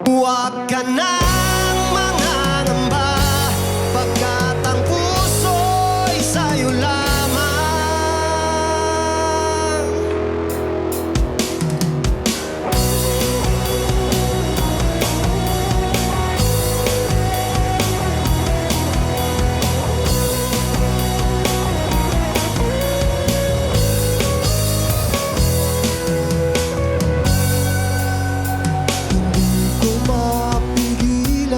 Huwag ka nang mangangamba, pagkat ang puso'y sa'yo lamang. Hindi ko mapigilan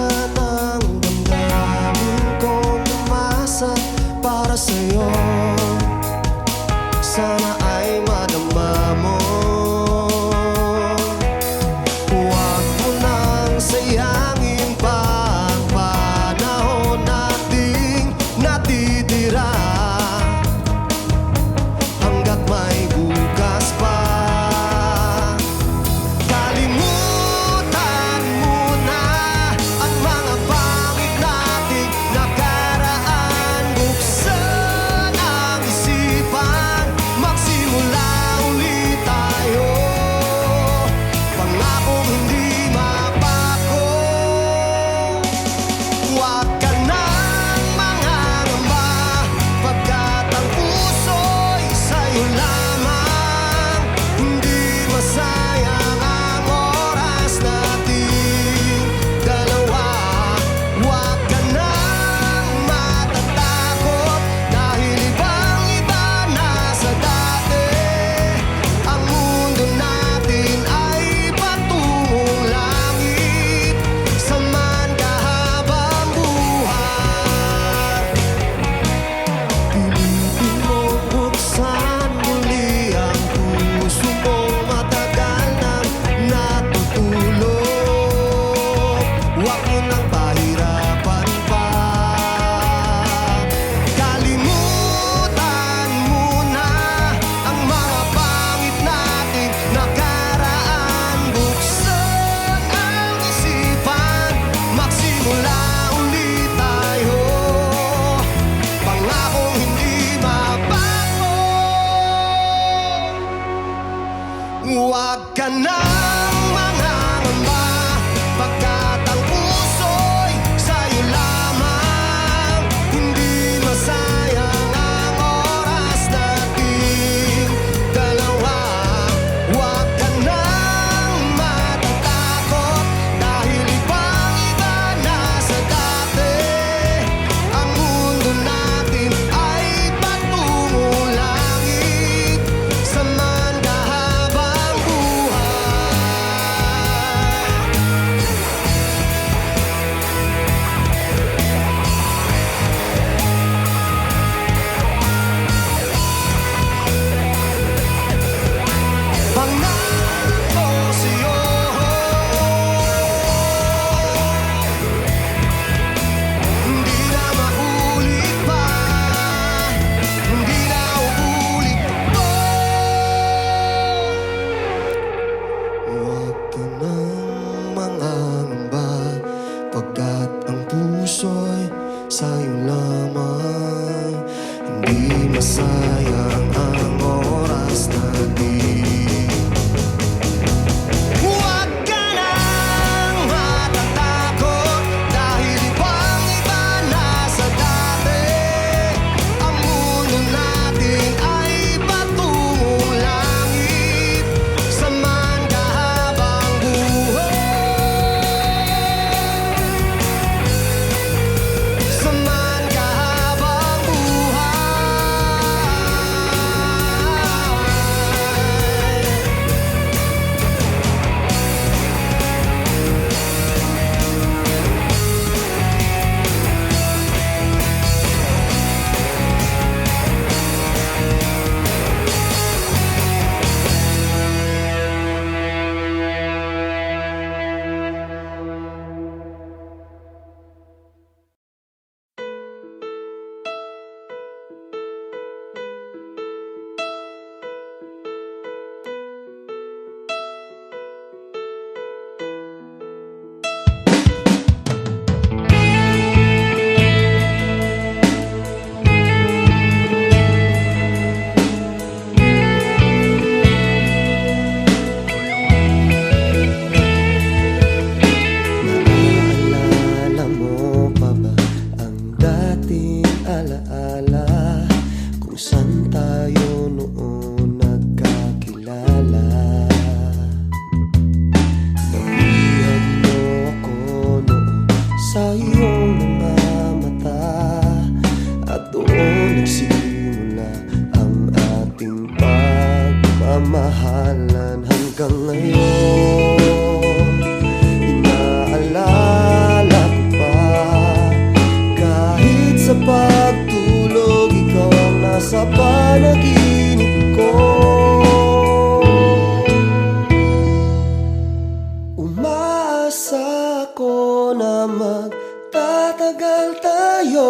na magtatagal tayo,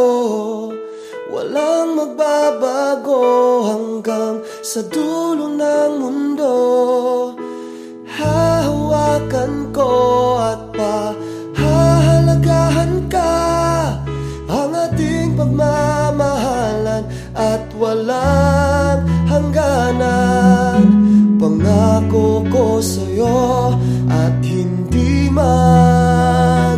walang magbabago hanggang sa dulo ng mundo. Hahawakan ko at pahahalagahan ka, ang ating pagmamahalan at walang hangganan. Pangako ko sa'yo at hindi magbabago.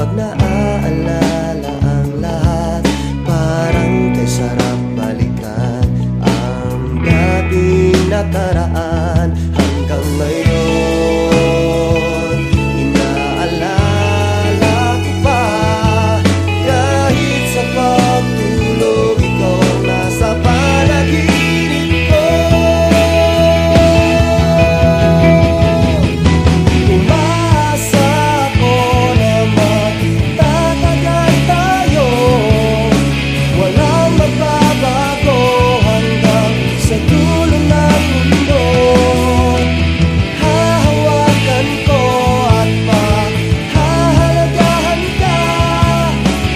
Pag naaalala ang lahat, parang kay sarap balikan ang dating nakaraan. Hanggang ngayon, inaalala ko pa, kahit sa pagtulog ikaw nasa panaginip ko. Umasa ko na magtatagal tayo, walang magbabago hanggang sa dulo ng mundo. Hahawakan ko at pahahalagahan ka,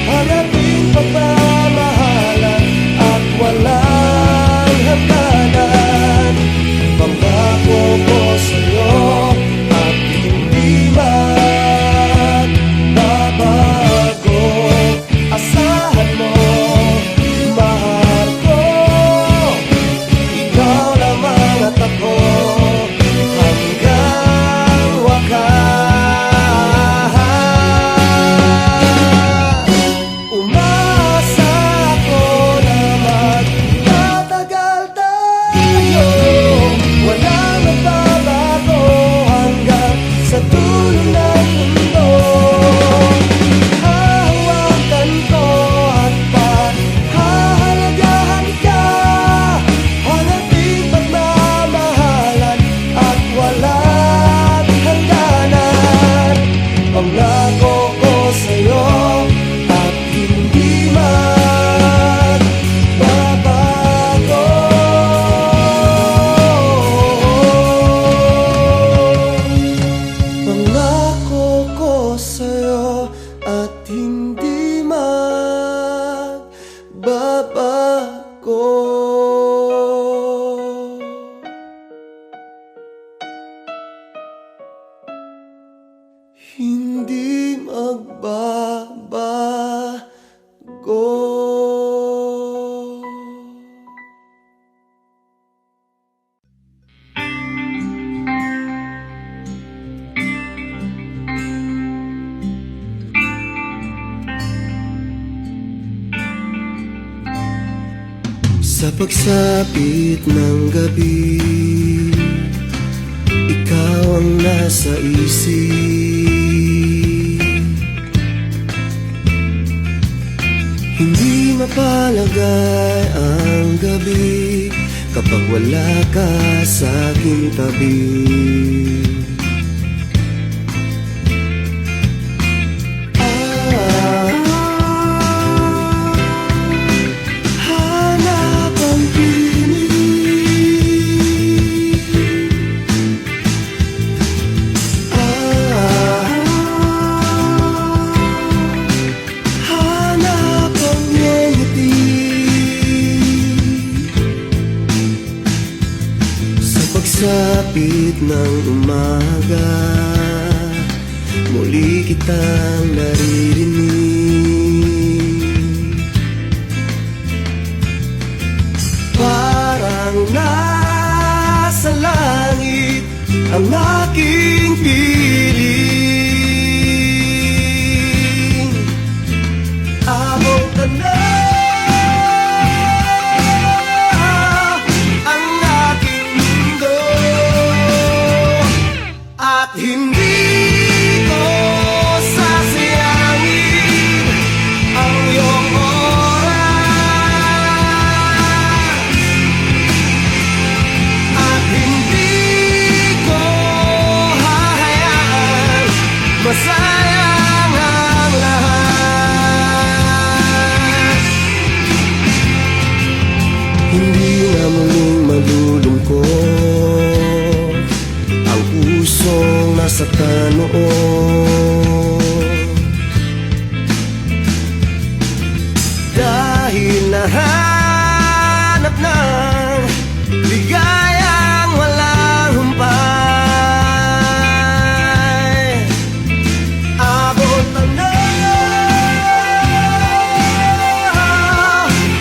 ang ating pagmamahalan at walang hangganan. Pangako ko sa'yo at hindi magbabago. Asahan mo, mahal ko, ikaw lamang at ako hanggang wakas. Umasa ko na magtatagal tayo, walang magbabago hanggang sa dulo ng mundo. Hahawakan ko at pahahalagahan ka, ang ating pagmamahalan at walang hangganan. Pangako ko sa'yo at hindi magbabago. Pangako ko sa'yo at hindi magbabago. Hindi magbabago. Sa pagsapit ng gabi, ikaw ang nasa isip. Hindi mapalagay ang gabi kapag wala ka sa aking tabi. Hanap ang pinig, hanap ang iyong ngiti. Sa pagsapit ng umaga, muli kitang naririnig. Parang nasa langit ang aking piling. Abot ka na ang aking mundo at hindi ko sasayangin ang iyong oras, at hindi ko hahayaan hinahanap ng ligayang walang humpay. Abot na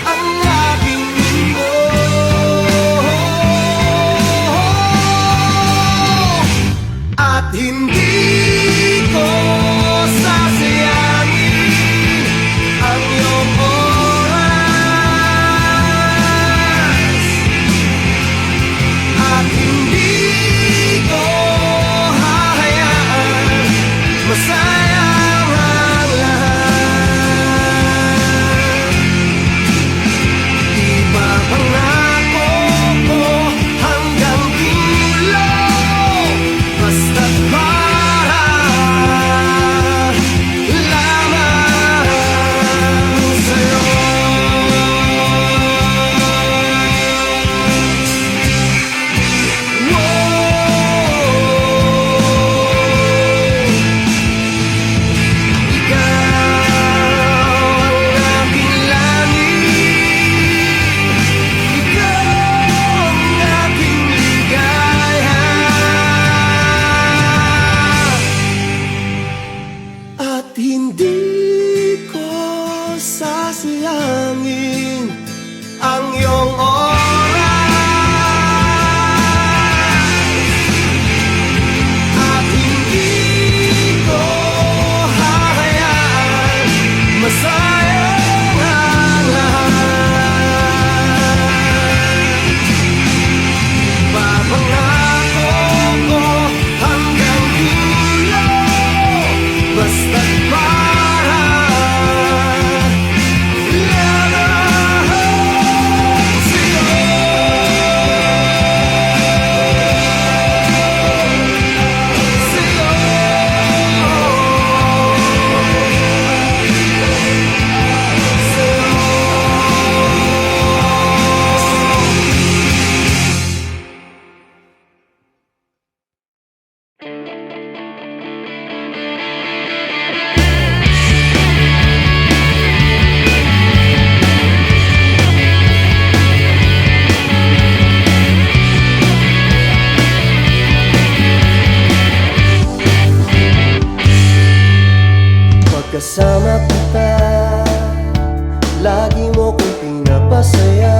ang aking mundo at hindi ko sasayangin ang iyong oras, at hindi ko hahayaan masayang ang lahat. Ipapangako ko hanggang dulo, basta't para lamang sa'yo. Ikaw ang aking langit, ikaw ang aking ligaya, at hindi ko sasayangin ang iyong oras, at hindi ko hahayaan masayang ang lahat. Papangako ko hanggang dulo, basta't para lamang sa'yo. Pagkasama kita, lagi mo kong pinapasaya.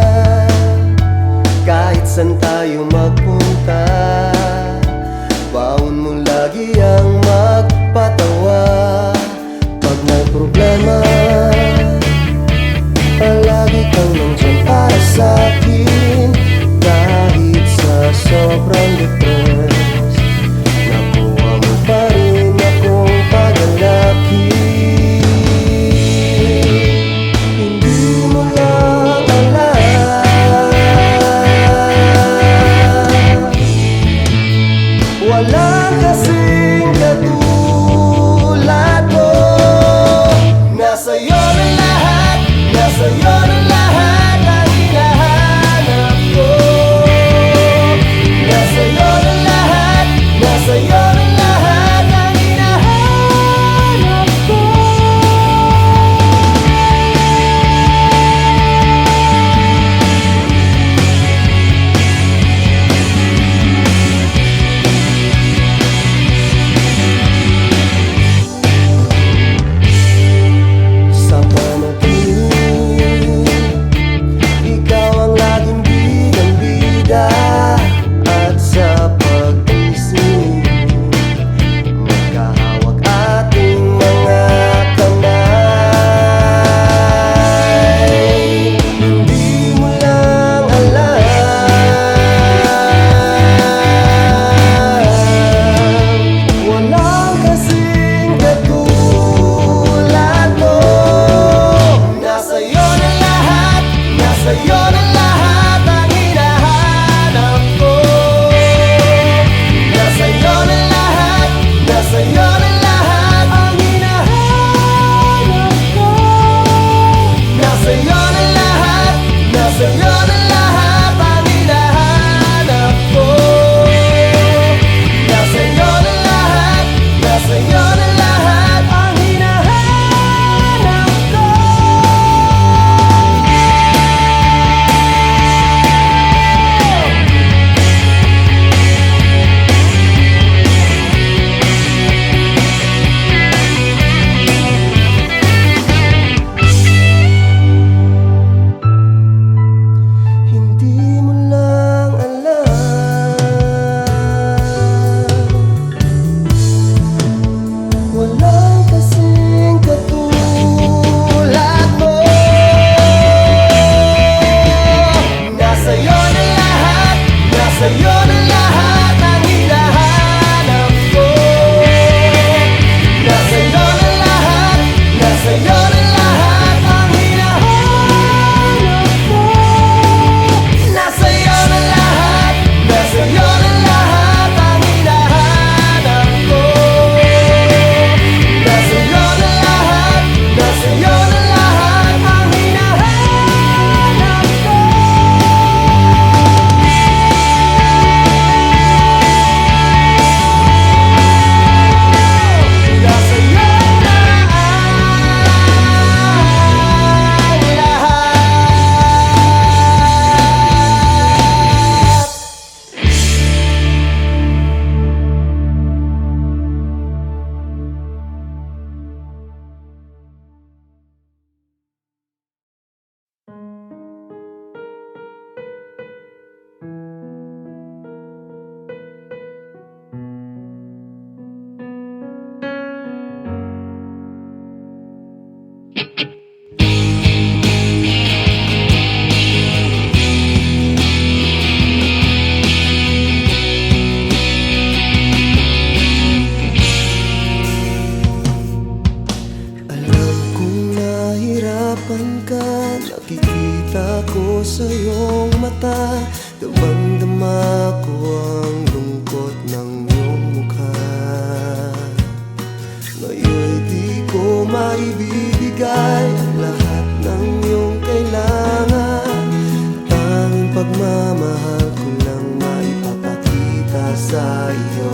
Kahit saan tayo magpunta, baon mo lagi ang magpatawa. Pag may problema, palagi kang nandyan para sa'kin. Kahit sa sobrang depress, nakuha mo pa rin akong pagalaki. Hindi mo lang alam, walang kasing katulad mo. Nasa'yo na lahat, nasa'yo na lahat ang hinahanap ko. Nasa'yo na lahat, nasa'yo na lahat ang hinahanap ko. Sa panaginip, ikaw ang laging bidang-bida, at sa pag-isip, magkahawak ating mga kamay. Hindi mo lang alam, walang kasing katulad mo. Nasa'yo na lahat, nasa'yo na lahat ang hinahanap ko. Nasa'yo na lahat, nasa'yo na lahat ang hinahanap ko. Nasa'yo na lahat, nasa'yo na lahat ang hinahanap ko. Nasa'yo na lahat, nasa'yo na lahat ang hinahanap ko. makita ko sa iyong mata, damang-dama ko ang lungkot ng iyong mukha. Ngayon'y di ko maibibigay ang lahat ng iyong kailangan. Tanging pagmamahal ko lang maipapakita sa iyo.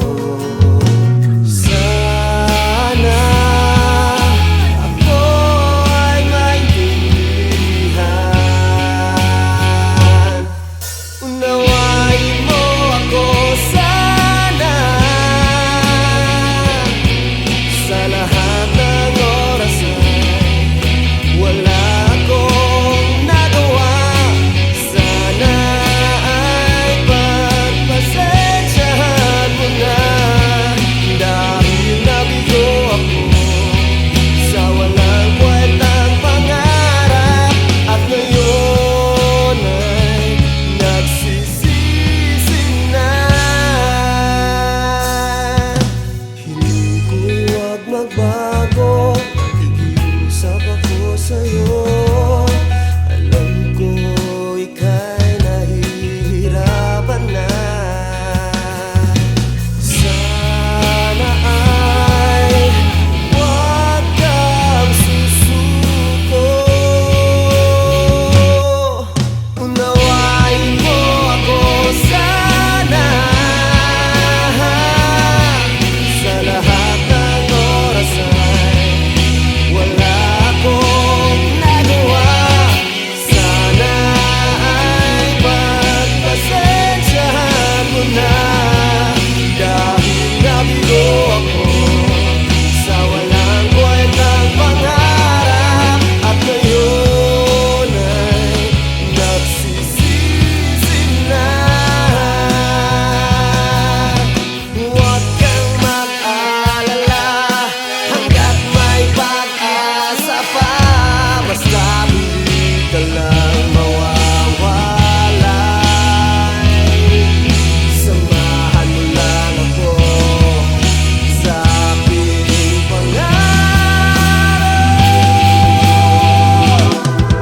Magbago, nakikiusap ako sa'yo. Alam ko ika'y nahihirapan na. Sana ay huwag kang susuko. Unawain mo ako sana. Sa lahat ng wala akong nagawa. Sana ay pagpasensyahan mo na. Dahil nabigo ako sa walang kwentang pangarap. At ngayon ay nagsisisi na. Huwag kang mag-alala hanggat may pag-asa pa. Basta hindi ka lang mawawalay. Samahan mo lang ako sa aking pangarap.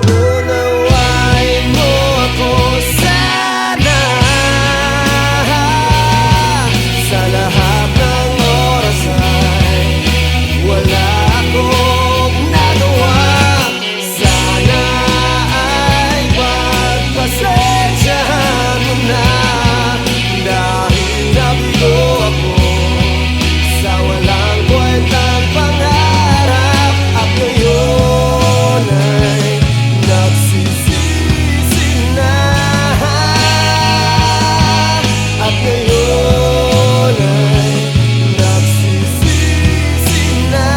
Unawain mo ako sana. Sa lahat ng oras ay wala akong nagawa. Sana ay pagpasensyahan mo na. Dahil nabigo ako sa walang kwentang pangarap. At ngayon ay nagsisisi na. At ngayon ay nagsisisi na.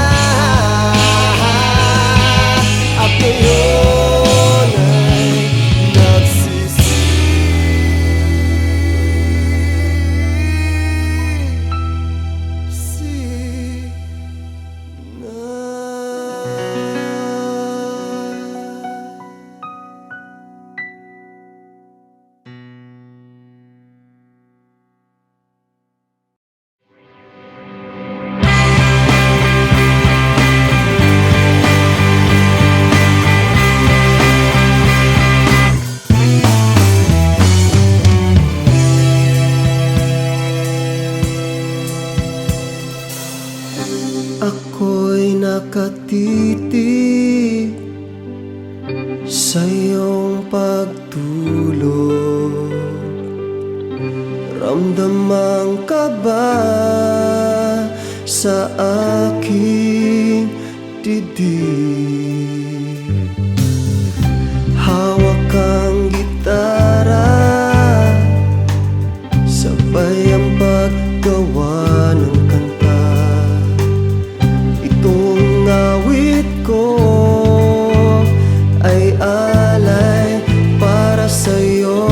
At ngayon ay nagsisisi ako'y nakatitig sa iyong pagtulog. Ramdam ang kaba sa aking dibdib. Hawak ang gitara, sabay ang paggawa ng kanta. Itong awit ko ay alay para sa'yo.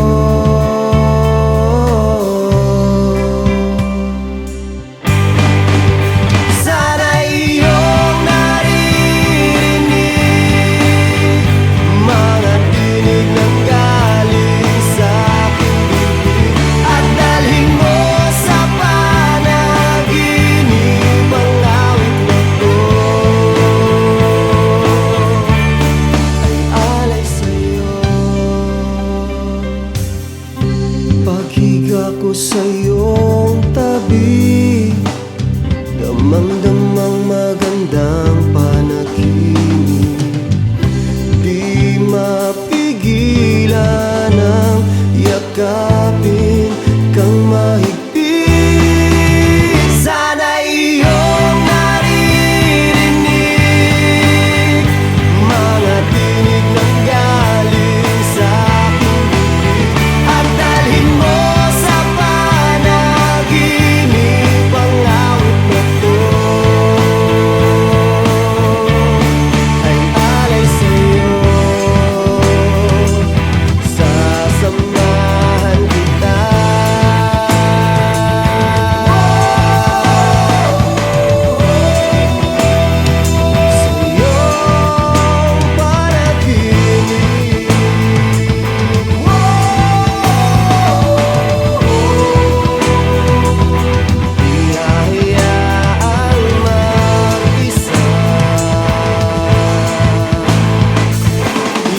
Sana iyong naririnig ko sa iyong tabi, damang-damang magandang panaginip. Di mapigilan ang yakapin kang mahigpit. Sana iyong naririnig mga tinig ng galing sa aking bibig, at dalhin mo sa panaginip ang awit na to. Ay alay sa'yo, sasamahan kita. Sa iyong panaginip. Hihayaan mag-isa,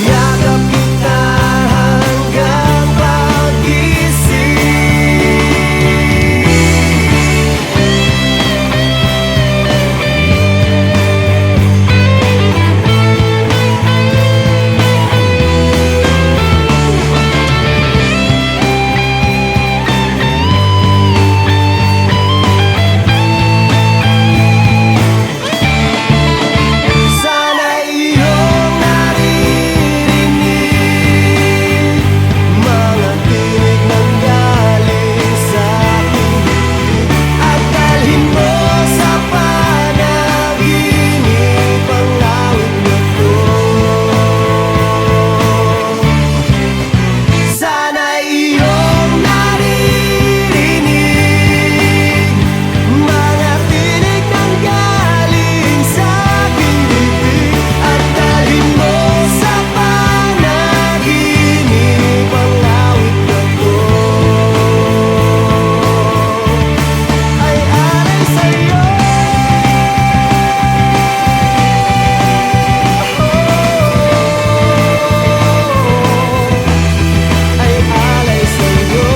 yakap kita hanggang pag-isip. Sana iyong naririnig mga tinig ng galing sa aking bibig, at dalhin mo sa panaginip ang awit na to. Sana iyong naririnig mga tinig ng galing sa aking bibig, at dalhin mo sa panaginip ang awit na to. Ay alay sa'yo, ay alay sa'yo.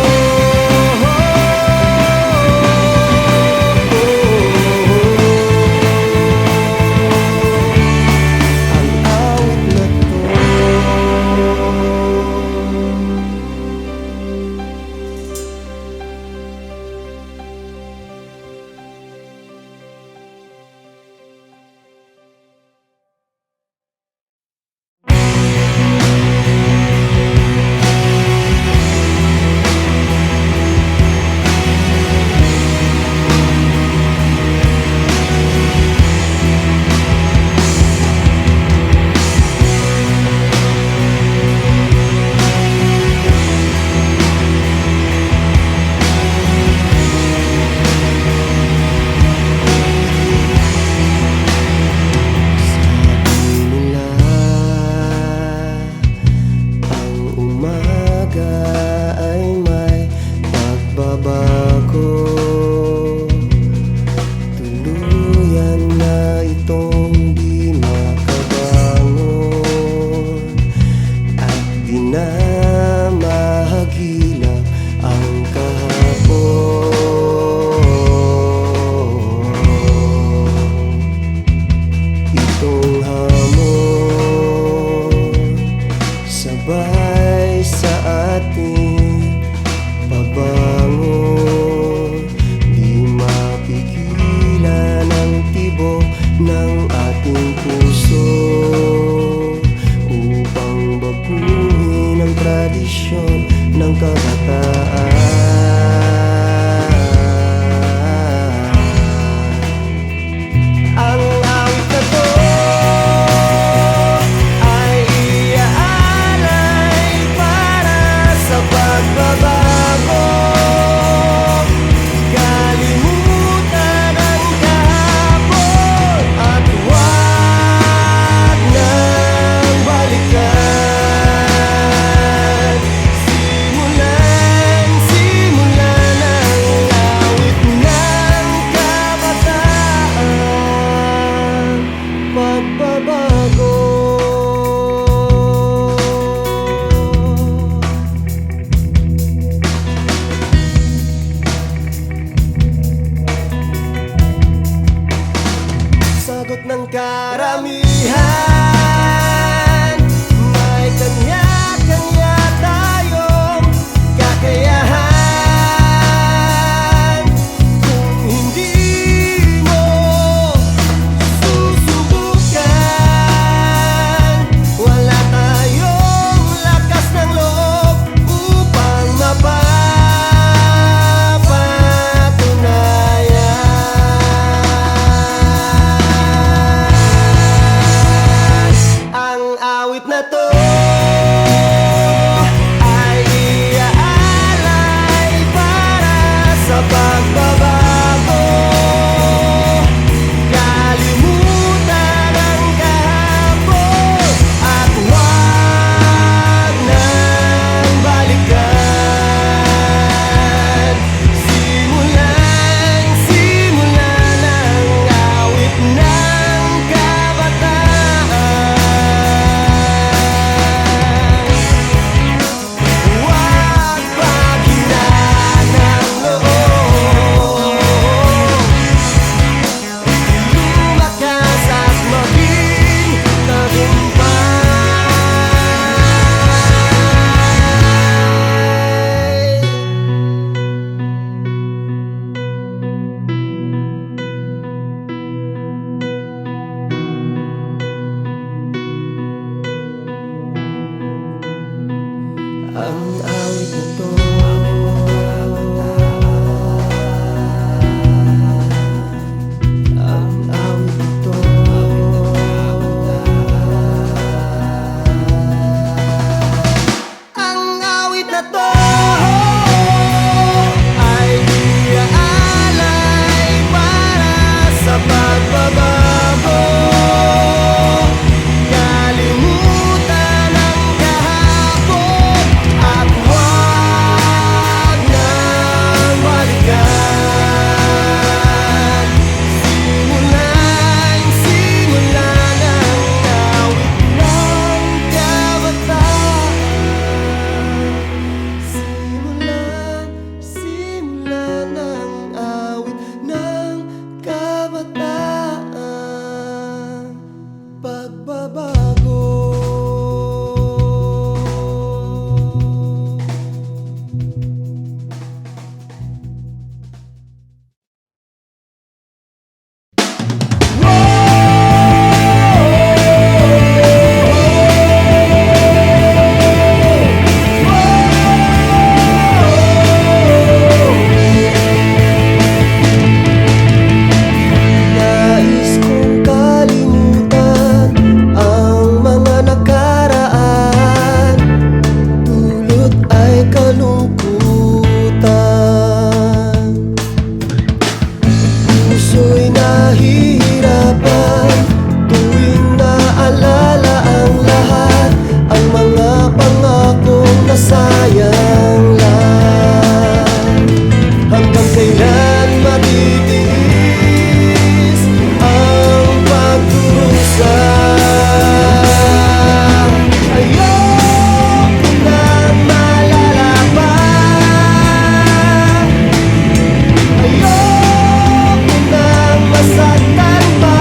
Ang awit na to. Sabi nila ang umaga ay may pagbabago, tuluyan na itong di makabangon, at di na mahagilap ang kahapon. Itong hamon sabay sa ating pagbangon, di mapigilan ang tibok ng ating puso upang baguhin ang tradisyon ng kabataan. Ang awit na to ay iaalay para sa pagbabago, kalimutan ang kahapon, at huwag nang balikan. Simulan ang awit na to. Ang awit na to. Ang awit na to ay iaalay para sa pagbabago. Kalimutan ang kahapon at huwag nang balikan. Simulan ang awit ng kabataan. Simulan ang awit ng kabataan. Pagbabago. Nais kong kalimutan ang mga nakaraan, dulot ay kalungkutan. Puso'y nahihirapan tuwing naalala ang lahat, ang mga pangakong nasayang lang. Hanggang kailan matitiis ang pagdurusa? Ayoko nang malalaban. Ayoko nang masaktan pa.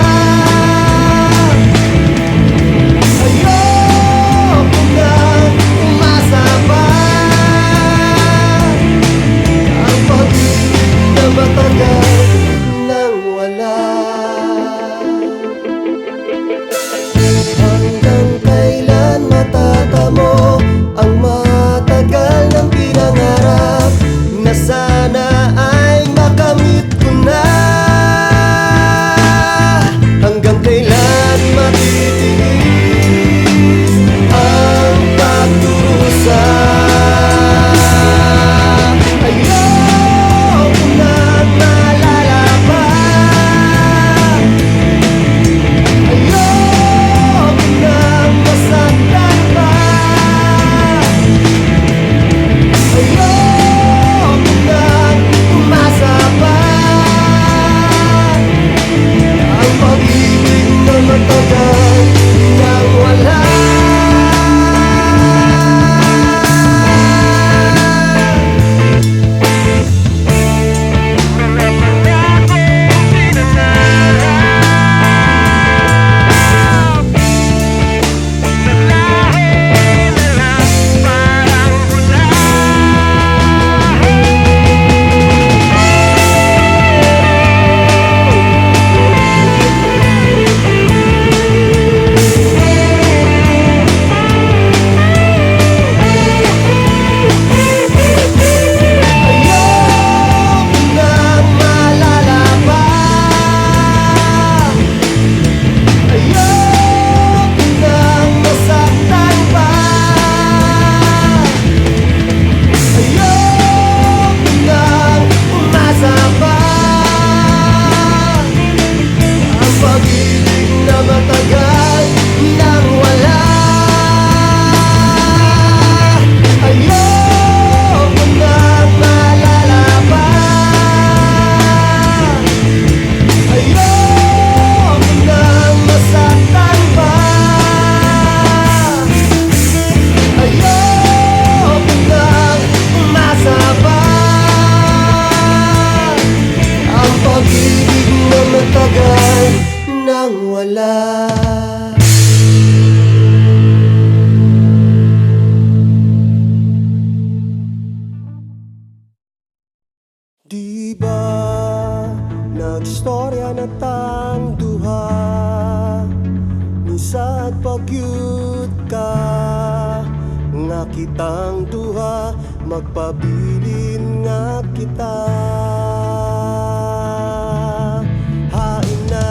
Ayoko nang umasa pa. kitang duha, magpabilin nga kita. Hain na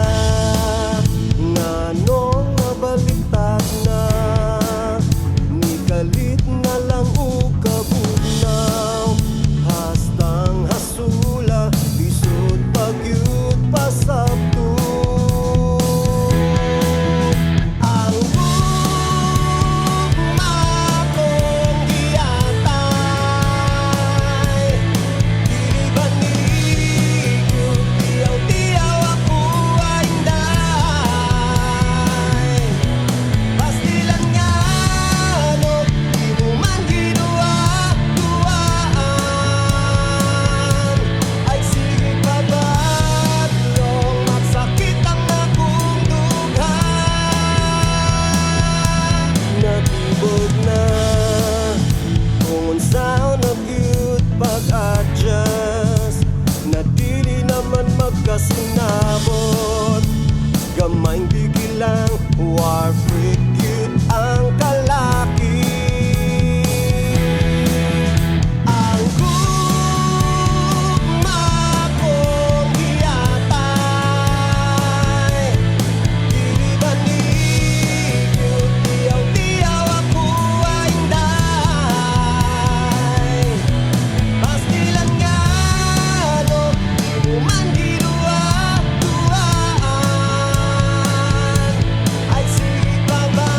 nganong nabaliktad na, nikalit na lang o kabugnaw. Hastang hasula, lisod pagyud pasabto. Ang gugma kong giatay, dili ba niyo tiyaw-tiyaw ako ay day. Pastilan nga no, di mo man ginuwa-duwaan. Ay sige pa ba't nung magsakit ang akong dughan? Natubog na kung unsaon nagyud pag-adjust, na dili naman magkasinabot. Gamayng bigil lang, war freak yun ang kalaki. Ang gugma kong giatay, dili ba niyo tiyaw-tiyaw ako ay day. Pastilan nga no, di mo man ginuwa-duwaan. Ay sige pa ba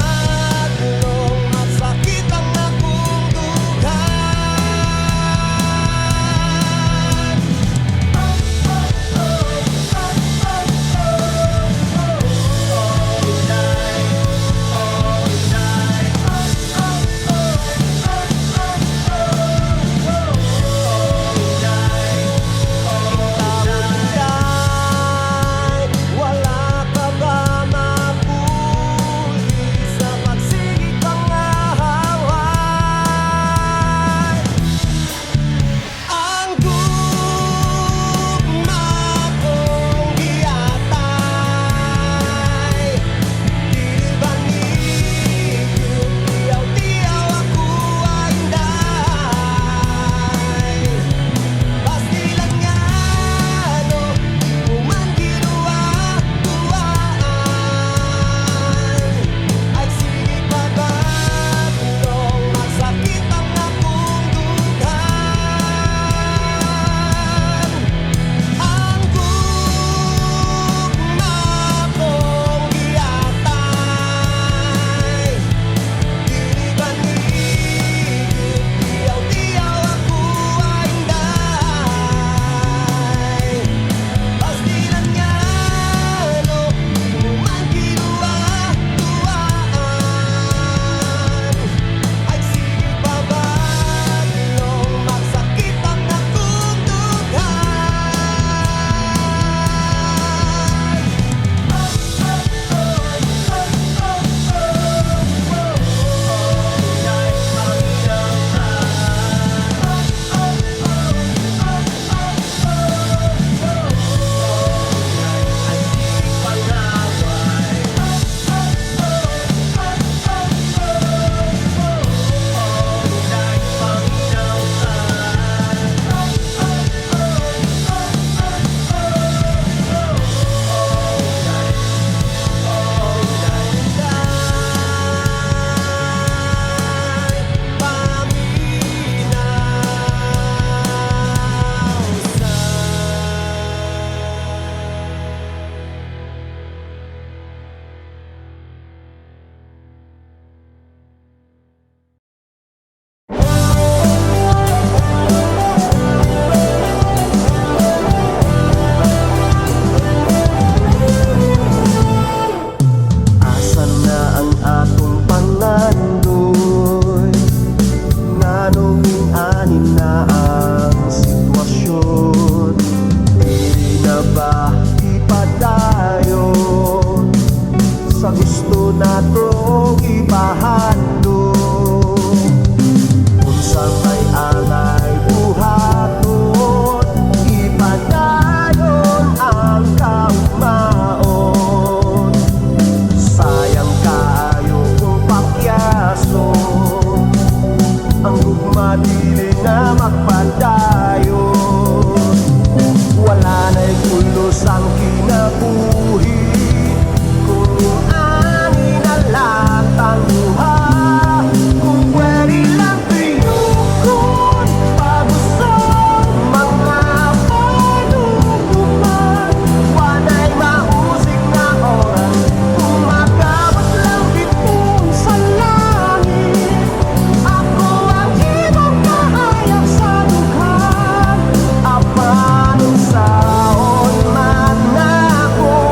madili nga magpadayo. Wala na'y pulos ang kinabuhi kung ani na lang tanguha. Kung pwede lang tuyukon pag-usap mga panuguman. Wana'y mahusik na oras kung magabot lang bitong sa langit. Ako ang ibang kahayag sa dughan. Apanong saon man ako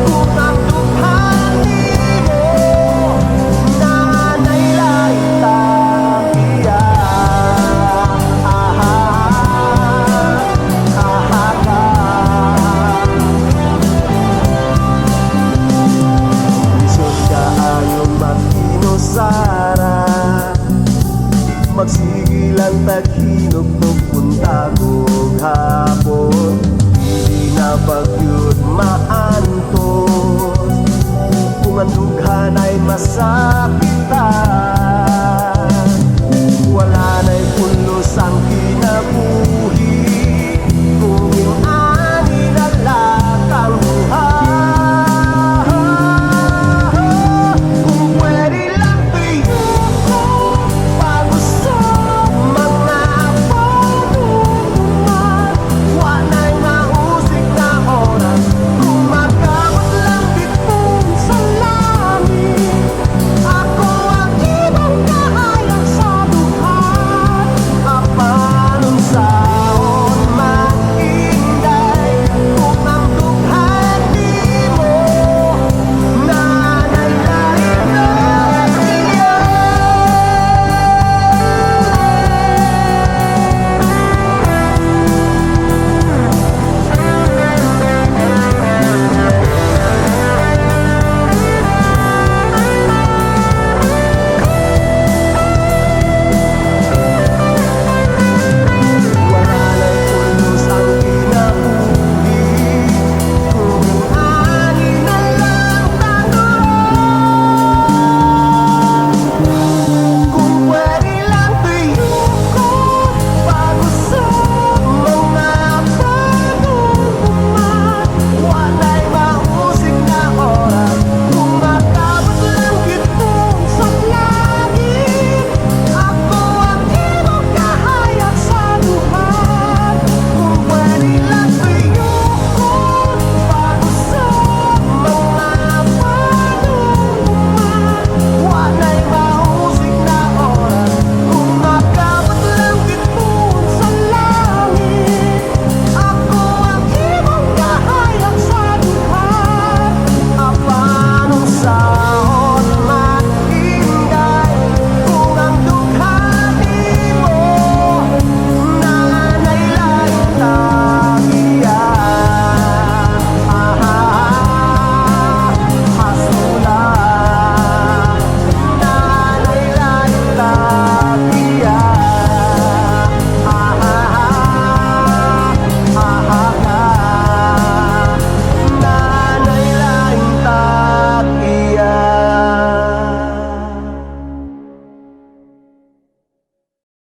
kung ang dughan nimo nanay laita iya. Lisod ka ayon mag-inosara, magsigilan taghinugtog puntagog hapon. Dili na bagyod maantos kung ang dughan ay masakitan.